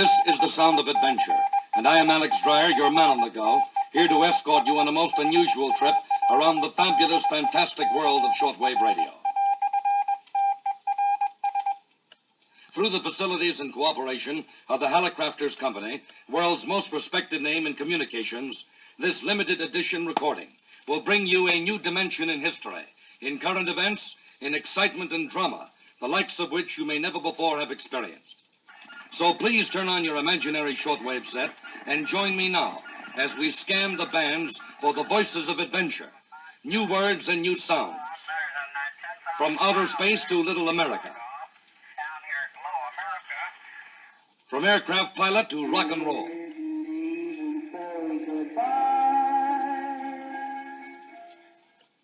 This is the sound of adventure, and I am Alex Dreyer, your man on the go, here to escort you on a most unusual trip around the fabulous, fantastic world of shortwave radio. Through the facilities and cooperation of the Hallicrafters Company, world's most respected name in communications, this limited edition recording will bring you a new dimension in history, in current events, in excitement and drama, the likes of which you may never before have experienced. So please turn on your imaginary shortwave set and join me now as we scan the bands for the voices of adventure, new words and new sounds, from outer space to Little America, from aircraft pilot to rock and roll,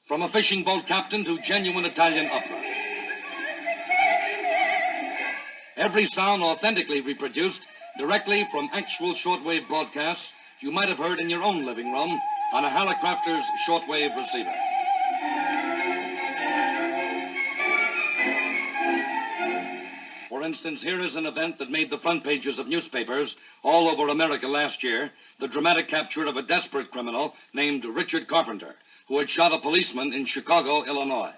from a fishing boat captain to genuine Italian opera. Every sound authentically reproduced directly from actual shortwave broadcasts you might have heard in your own living room on a Hallicrafters shortwave receiver. For instance, here is an event that made the front pages of newspapers all over America last year, the dramatic capture of a desperate criminal named Richard Carpenter, who had shot a policeman in Chicago, Illinois.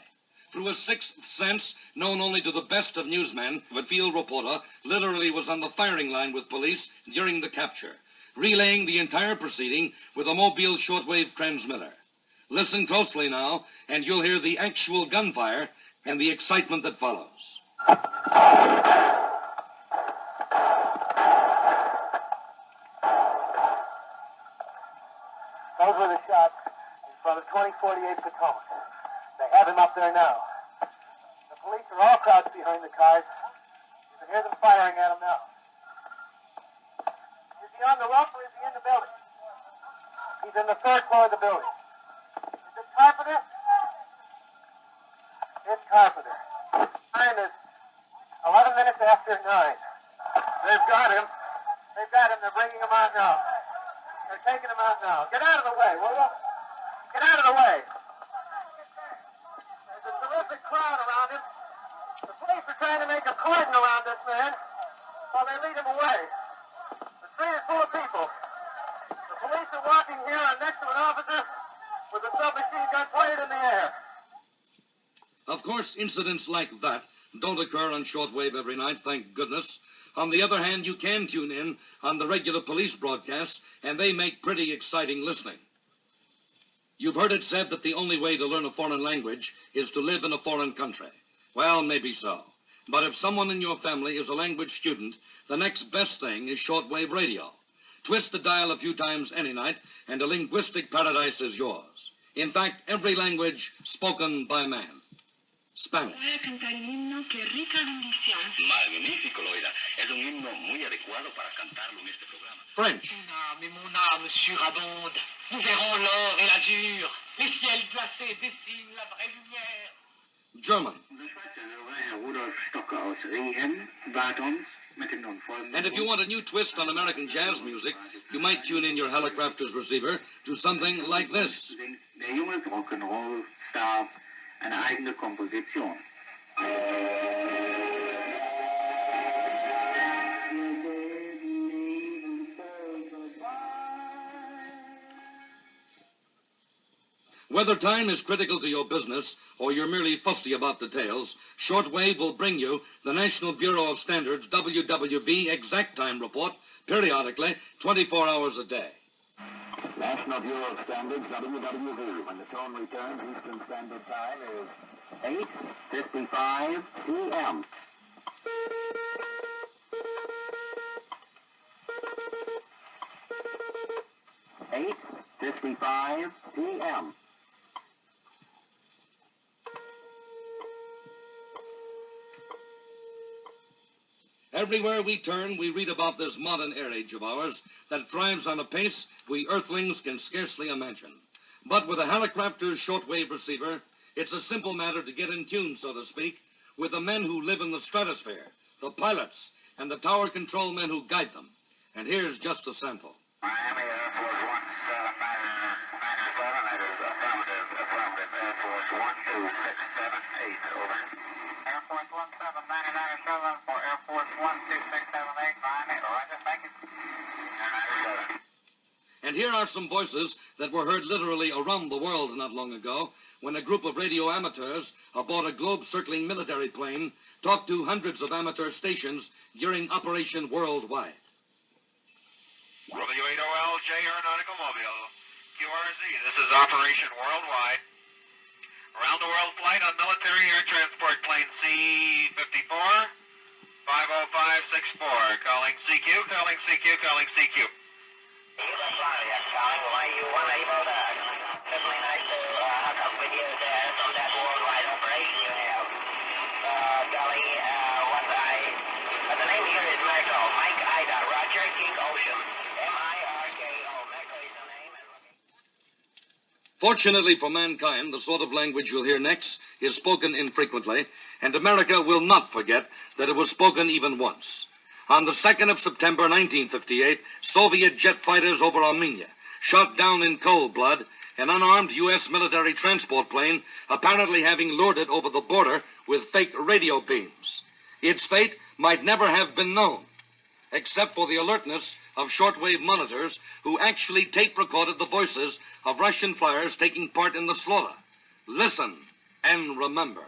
Through a sixth sense known only to the best of newsmen, a field reporter literally was on the firing line with police during the capture, relaying the entire proceeding with a mobile shortwave transmitter. Listen closely now, and you'll hear the actual gunfire and the excitement that follows. Those were the shots in front of 2048 Potomac. They have him up there now. The police are all crouched behind the cars. You can hear them firing at him now. Is he on the roof or is he in the building? He's in the third floor of the building. Is it Carpenter? It's Carpenter. Time is 11 minutes after 9. They've got him. They've got him. They're bringing him on now. They're taking him out now. Get out of the way, will you? Get out of the way. There's a terrific crowd around him. The police are trying to make a cordon around this man while they lead him away. The street is full of people. The police are walking here next to an officer with a submachine gun pointed in the air. Of course, incidents like that don't occur on shortwave every night, thank goodness. On the other hand, you can tune in on the regular police broadcasts, and they make pretty exciting listening. You've heard it said that the only way to learn a foreign language is to live in a foreign country. Well, maybe so. But if someone in your family is a language student, the next best thing is shortwave radio. Twist the dial a few times any night, and a linguistic paradise is yours. In fact, every language spoken by man. Spanish. Voy a cantar un himno que es rica bendición. Magnífico, Loida. Es un himno muy adecuado para cantarlo en este programa. French. Mon âme surabonde. Nous verrons l'or et l'azur. Les ciels glacés dessinent la vraie lumière. German. And if you want a new twist on American jazz music, you might tune in your Hallicrafters receiver to something like this. Der junge Rock'n'Roll-Star eine eigene Komposition. Whether time is critical to your business or you're merely fussy about details, Shortwave will bring you the National Bureau of Standards WWV Exact Time Report periodically, 24 hours a day. National Bureau of Standards WWV. When the tone returns, Eastern Standard Time is 8:55 p.m. (8:55 p.m.) Everywhere we turn, we read about this modern air age of ours that thrives on a pace we earthlings can scarcely imagine. But with a Hallicrafters shortwave receiver, it's a simple matter to get in tune, so to speak, with the men who live in the stratosphere, the pilots, and the tower control men who guide them. And here's just a sample. Miami Air Force One, Fighter 7, that is affirmative, Air Force 1, 2, 6, 7, 8, over. Air Force Force 1799 for Air Force 12678, Miami. Roger, thank you. And here are some voices that were heard literally around the world not long ago when a group of radio amateurs aboard a globe-circling military plane talked to hundreds of amateur stations during Operation Worldwide. W8OLJ Aeronautical Mobile. QRZ, this is Operation Worldwide. Around-the-world flight on military air transport plane C-54, 50564. Calling CQ, calling CQ, calling CQ. Yugoslavia, calling YU-1 able to certainly nice to hook up with you there from that worldwide operation you have. Golly, the name here is Marco, Mike Ida, Roger, Geek Ocean, M-I-R-K-O, Marco is the name. Fortunately for mankind, the sort of language you'll hear next is spoken infrequently, and America will not forget that it was spoken even once. On the 2nd of September 1958, Soviet jet fighters over Armenia shot down in cold blood an unarmed U.S. military transport plane, apparently having lured it over the border with fake radio beams. Its fate might never have been known, except for the alertness of shortwave monitors who actually tape-recorded the voices of Russian flyers taking part in the slaughter. Listen and remember.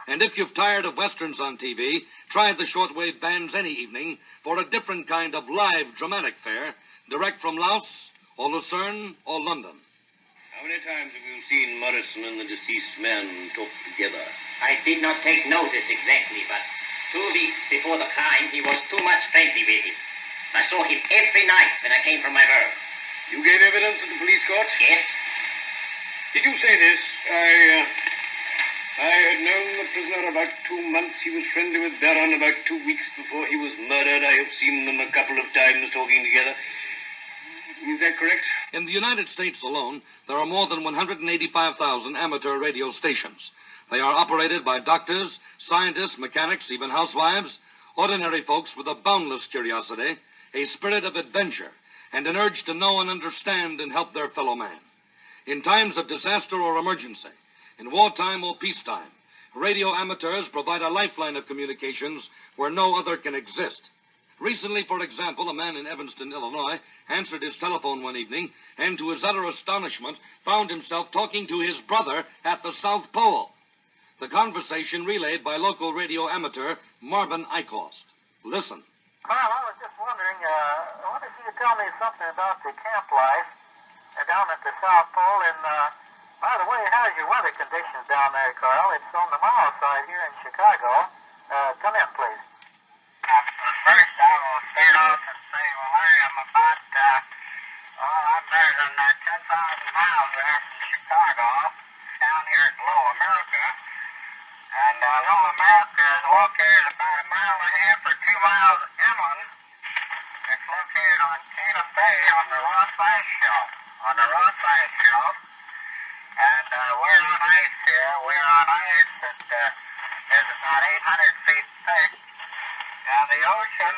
And if you've tired of westerns on TV, try the shortwave bands any evening for a different kind of live dramatic fare, direct from Laos or Lucerne or London. How many times have you seen Morrison and the deceased man talk together? I did not take notice exactly, but 2 weeks before the crime, he was too much friendly with him. I saw him every night when I came from my work. You gave evidence at the police court? Yes? Did you say this? I had known the prisoner about 2 months. He was friendly with Baron about 2 weeks before he was murdered. I have seen them a couple of times talking together. Is that correct? In the United States alone, there are more than 185,000 amateur radio stations. They are operated by doctors, scientists, mechanics, even housewives, ordinary folks with a boundless curiosity, a spirit of adventure, and an urge to know and understand and help their fellow man. In times of disaster or emergency, in wartime or peacetime, radio amateurs provide a lifeline of communications where no other can exist. Recently, for example, a man in Evanston, Illinois, answered his telephone one evening and, to his utter astonishment, found himself talking to his brother at the South Pole. The conversation relayed by local radio amateur Marvin Eichhorst. Listen. Well, I was just wondering, I wonder if you could tell me something about the camp life down at the South Pole. And, by the way, how's your weather conditions down there, Carl? It's on the mild side here in Chicago. Come in, please. First, I will start off and say, well, I am about, I'm measuring 10,000 miles there from Chicago down here at Low America. And Low America is located about a mile and a half or 2 miles inland. It's located on Cannon Bay on the Ross Ice Shelf. And we're on ice here. We're on ice that is about 800 feet thick. And the ocean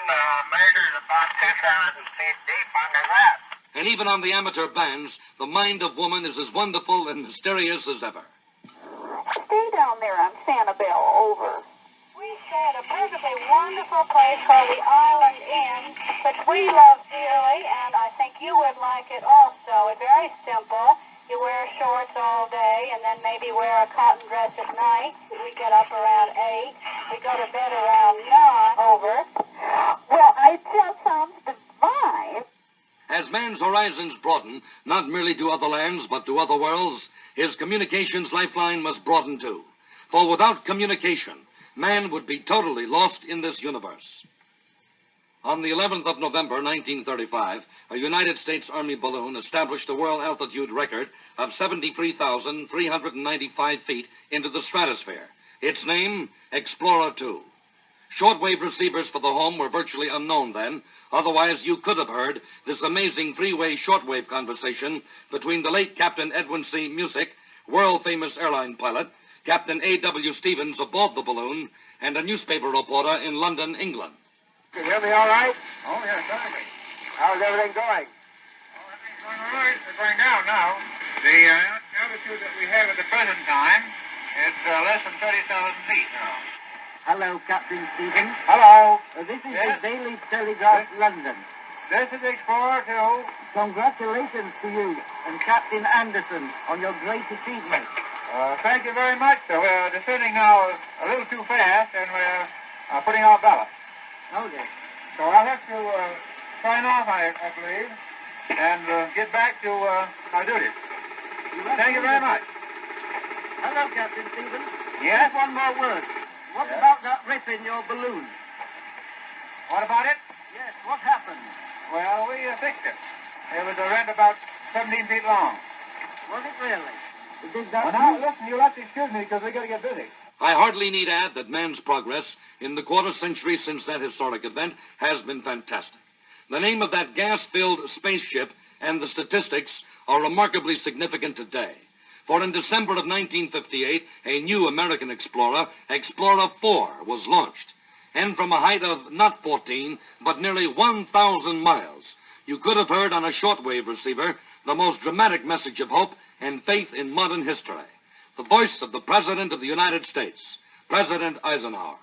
measures about 2,000 feet deep under that. And even on the amateur bands, the mind of woman is as wonderful and mysterious as ever. Stay down there on Sanibel, over. We stay at a perfectly wonderful place called the Island Inn, which we love dearly, and I think you would like it also. It's very simple. You wear shorts all day, and then maybe wear a cotton dress at night. We get up around 8. We go to bed around 9, over. Well, it just sounds divine. As man's horizons broaden, not merely to other lands, but to other worlds, his communications lifeline must broaden too. For without communication, man would be totally lost in this universe. On the 11th of November, 1935, a United States Army balloon established a world altitude record of 73,395 feet into the stratosphere. Its name, Explorer 2. Shortwave receivers for the home were virtually unknown then. Otherwise, you could have heard this amazing three-way shortwave conversation between the late Captain Edwin C. Musick, world-famous airline pilot, Captain A.W. Stevens aboard the balloon, and a newspaper reporter in London, England. You hear me all right? Oh, yes, certainly. How's everything going? Well, everything's going all right. We're going down now. The altitude that we have at the present time is less than 30,000 feet now. Hello, Captain Stevens. Hello. This is Yes? the Daily Telegraph, London. This is Explorer 2. Congratulations to you and Captain Anderson on your great achievement. Thank you very much. We're descending now a little too fast, and we're putting out ballast. Okay. So I'll have to sign off, I believe, and get back to our duties. Thank you very much. Hello, Captain Stevens. Yes? Just one more word. What Yes? about that rip in your balloon? What about it? Yes, what happened? Well, we fixed it. It was a rent about 17 feet long. Was it really? Did that Well, now, listen, you'll have to excuse me because we got to get busy. I hardly need add that man's progress in the quarter century since that historic event has been fantastic. The name of that gas-filled spaceship and the statistics are remarkably significant today. For in December of 1958, a new American explorer, Explorer 4, was launched. And from a height of not 14, but nearly 1,000 miles, you could have heard on a shortwave receiver the most dramatic message of hope and faith in modern history. The voice of the President of the United States, President Eisenhower.